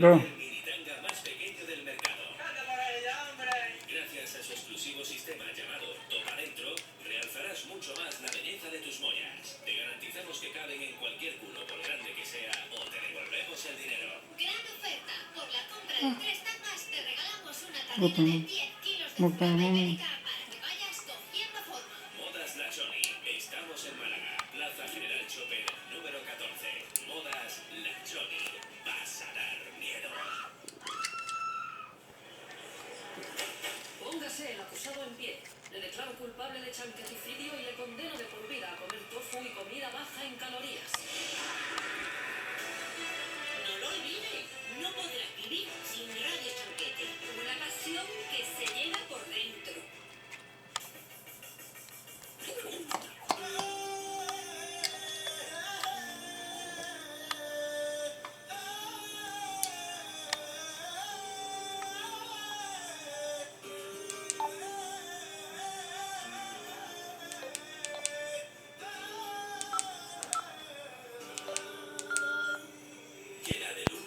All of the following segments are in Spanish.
No. El minitanga más pequeño del mercado. ¡Anda por ella, hombre! Gracias a su exclusivo sistema llamado Topa Dentro, realzarás mucho más la belleza de tus mollas. Te garantizamos que caben en cualquier culo, por grande que sea, o te devolvemos el dinero. Gran oferta. Por la compra de 3 tapas te regalamos una cadena de 10 kilos de No fumada tengo. ibérica para que vayas cogiendo forma. Modas La Choni. Estamos en Málaga, Plaza General Chopin, número 14. Modas La Choni. Vas a dar miedo. Póngase el acusado en pie. Le declaro culpable de chanqueticidio y le condeno de por vida a comer tofu y comida baja en calorías. No lo olvides, no podrás vivir sin Radio Chanquete. Una pasión que se llena por dentro. Llena de luz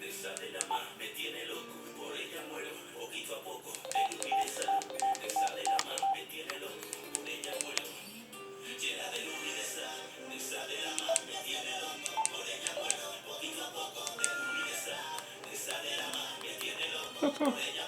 de esa de la más me tiene loco, por ella muero, poquito a poco, de luz de esa de la más me tiene loco, por ella muero. Llena de luz de esa de la más me tiene loco, por ella muero, poquito a poco, de luz de esa de la más me tiene loco, por ella